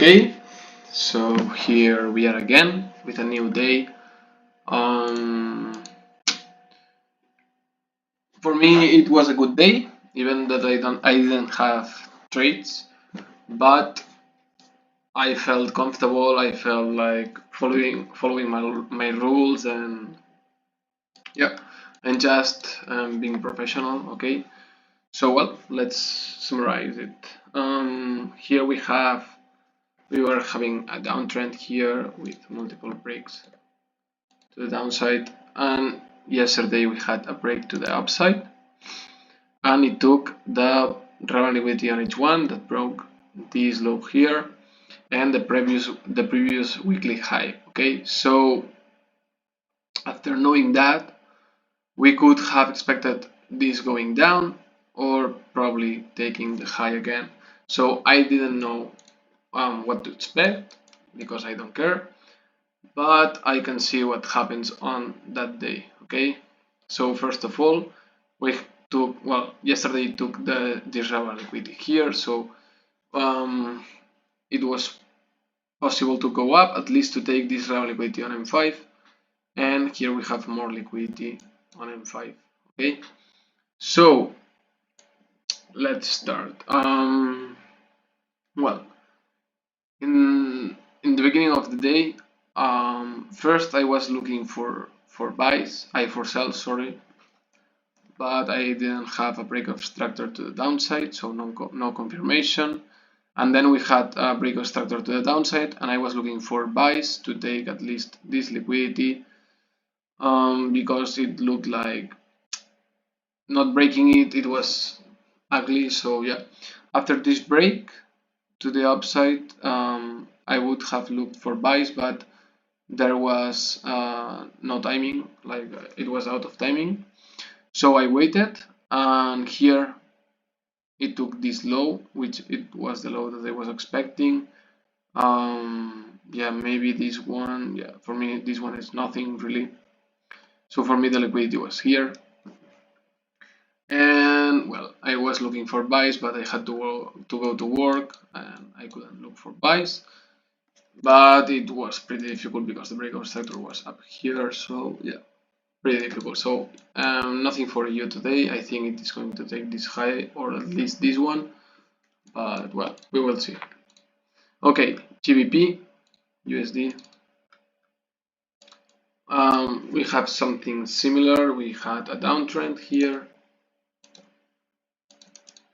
Okay, so here we are again with a new day. Um, for me, it was a good day, even that I didn't have trades, but I felt comfortable. I felt like following my rules and yeah, and just being professional. Okay, so well, let's summarize it. Here we were having a downtrend here with multiple breaks to the downside, and yesterday we had a break to the upside, and it took the relevant liquidity on H1 that broke this low here and the previous weekly high. Okay, so after knowing that, we could have expected this going down or probably taking the high again. So I didn't know what to expect because I don't care, but I can see what happens on that day. Okay, so first of all, we took, well, yesterday took this relevant liquidity here, so it was possible to go up at least to take this relevant liquidity on M5, and here we have more liquidity on M5. Okay, so let's start. Well, in the beginning of the day, first I was looking for buys, for sells, sorry, but I didn't have a breakout structure to the downside, so no confirmation. And then we had a breakout structure to the downside, and I was looking for buys to take at least this liquidity because it looked like not breaking it was ugly. So yeah, after this break to the upside, I would have looked for buys, but there was no timing, like it was out of timing. So I waited, and here it took this low, which it was the low that I was expecting. Yeah, maybe this one, yeah, for me this one is nothing really. So for me the liquidity was here. And well, I was looking for buys, but I had to go to work and I couldn't look for buys. But it was pretty difficult because the breakout sector was up here, so yeah, pretty difficult. So nothing for you today. I think it is going to take this high, or at least this one, but well, we will see. Okay, GBP, USD. We have something similar. We had a downtrend here,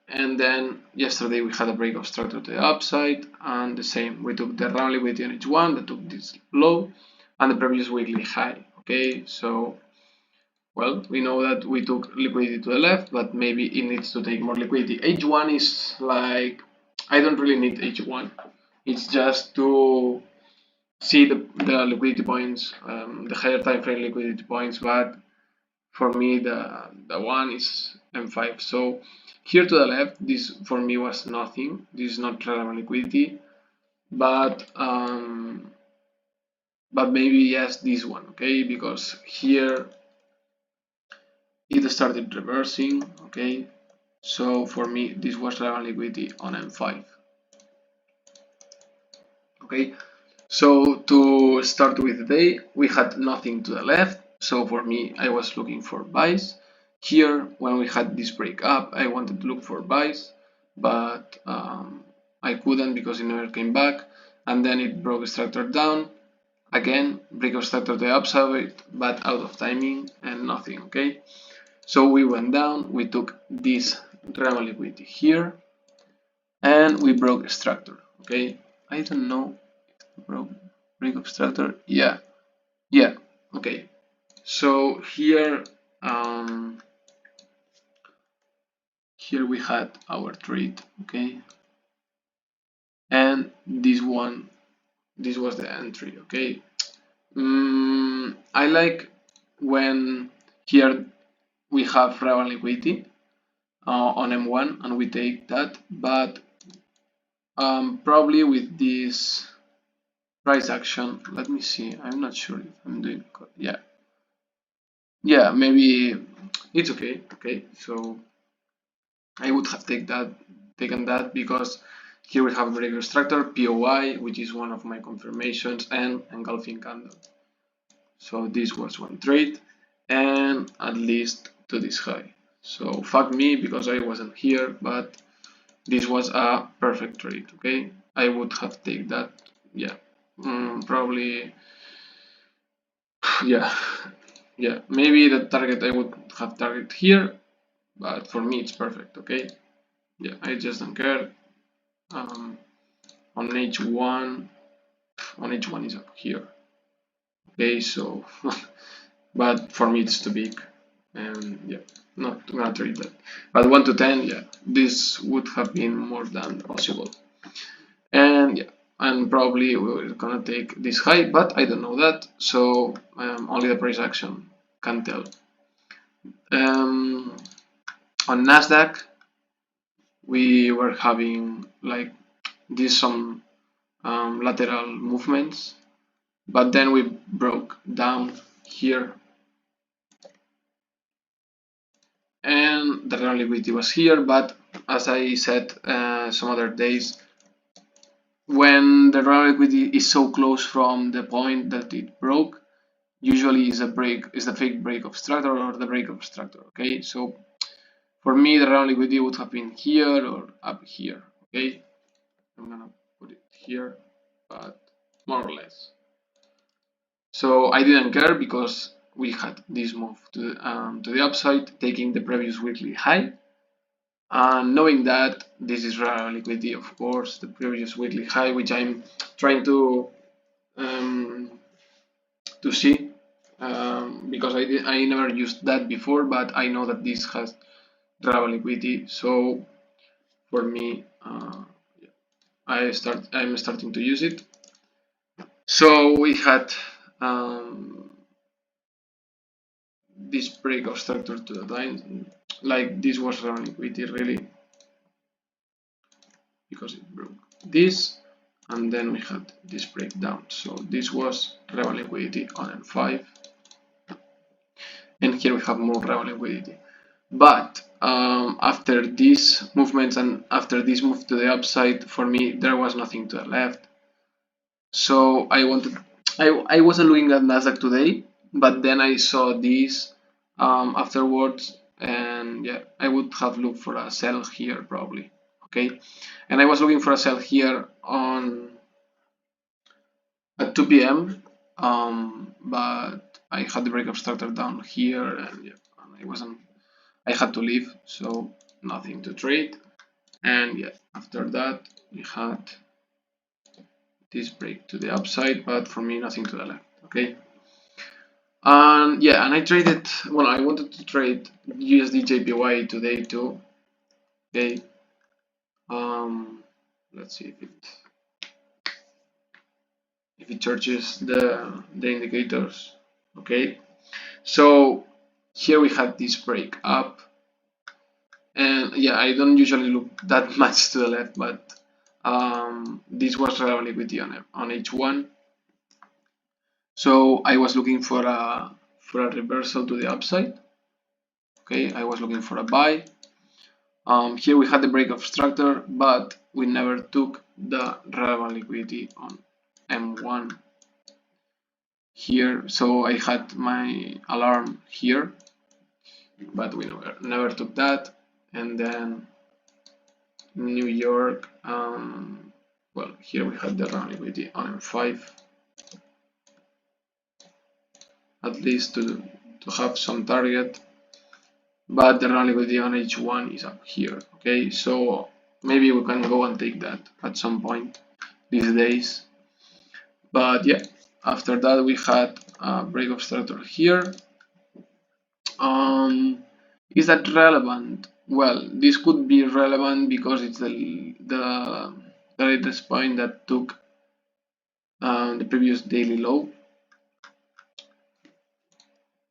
and then yesterday we had a breakout structure to the upside, and the same. We took the round liquidity on H1 that took this low and the previous weekly high. Okay, so well, we know that we took liquidity to the left, but maybe it needs to take more liquidity. H1 is like, I don't really need H1. It's just to see the liquidity points, the higher time frame liquidity points, but for me the one is M5. So here to the left, this for me was nothing. This is not relevant liquidity, but maybe yes, this one, okay, because here it started reversing, okay. So for me this was relevant liquidity on M5. Okay, so to start with the day, we had nothing to the left, so for me I was looking for buys. Here, when we had this break up, I wanted to look for buys, but I couldn't because it never came back, and then it broke structure down. Again, breakout structure to the upside, but out of timing and nothing, okay? So we went down, we took this relevant liquidity here, and we broke structure, okay? I don't know, break structure, yeah, okay. So here, here we had our trade, okay, and this was the entry, okay. I like when here we have relevant liquidity on M1 and we take that, but probably with this price action, let me see, I'm not sure if I'm doing, yeah, maybe it's okay. So I would have taken that because here we have a break of structure, POI, which is one of my confirmations, and engulfing candle. So this was one trade, and at least to this high. So fuck me because I wasn't here, but this was a perfect trade. Okay, I would have taken that. Yeah, probably. Yeah, yeah. Maybe the target I would have target here, but for me it's perfect. Okay. Yeah, I just don't care. On H1, on H1 is up here. Okay, so but for me it's too big, and yeah, not gonna trade that. But 1 to 10, yeah, this would have been more than possible. And yeah, and probably we're gonna take this high, but I don't know that, so only the price action can tell. On Nasdaq, we were having like this some lateral movements, but then we broke down here, and the real liquidity was here. But as I said some other days, when the real liquidity is so close from the point that it broke, usually is the fake break of structure or the break of structure. Okay, so for me the real liquidity would have been here or up here. Okay, I'm gonna put it here, but more or less. So I didn't care because we had this move to the upside, taking the previous weekly high. And knowing that this is real liquidity, of course, the previous weekly high, which I'm trying to see, because I never used that before, but I know that this has real liquidity. So for me, I'm starting to use it. So we had this break of structure to the line, like this was real liquidity really, because it broke this, and then we had this breakdown. So this was real liquidity on M5, and here we have more real liquidity. But after these movements and after this move to the upside, for me there was nothing to the left. So I wasn't looking at Nasdaq today, but then I saw this afterwards, and yeah, I would have looked for a sell here probably. Okay, and I was looking for a sell here on at 2 p.m. But I had the breakup structure down here, and yeah, and I had to leave, so nothing to trade. And yeah, after that we had this break to the upside, but for me nothing to the left. Okay. And yeah, and I traded. Well, I wanted to trade USD JPY today too. Okay. Let's see if it charges the indicators. Okay. So here we had this break up, and yeah, I don't usually look that much to the left, but this was real liquidity on H1. So I was looking for a reversal to the upside. Okay, I was looking for a buy. Here we had the break of structure, but we never took the relevant liquidity on M1 here. So I had my alarm here, but we never took that. And then New York, well, here we had the relevant liquidity on M5, at least to have some target. But the relevant liquidity on H1 is up here. Okay, so maybe we can go and take that at some point these days. But yeah, after that we had a break of structure here. Is that relevant? Well, this could be relevant because it's the latest point that took the previous daily low.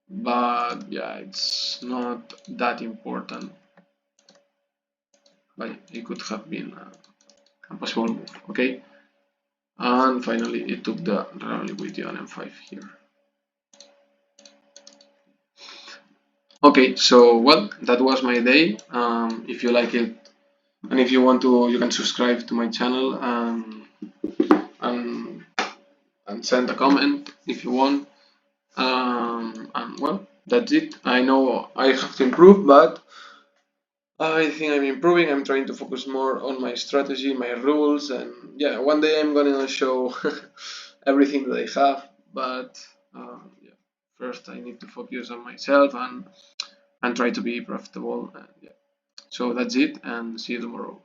But yeah, it's not that important. But it could have been a possible move. Okay. And finally it took the real liquidity on M5 here. Okay, so well, that was my day. If you like it, And if you want to, you can subscribe to my channel and send a comment if you want. And well, that's it. I know I have to improve, but I think I'm improving. I'm trying to focus more on my strategy, my rules, and yeah, one day I'm gonna show everything that I have. But yeah, first I need to focus on myself and try to be profitable. And yeah, so that's it, and see you tomorrow.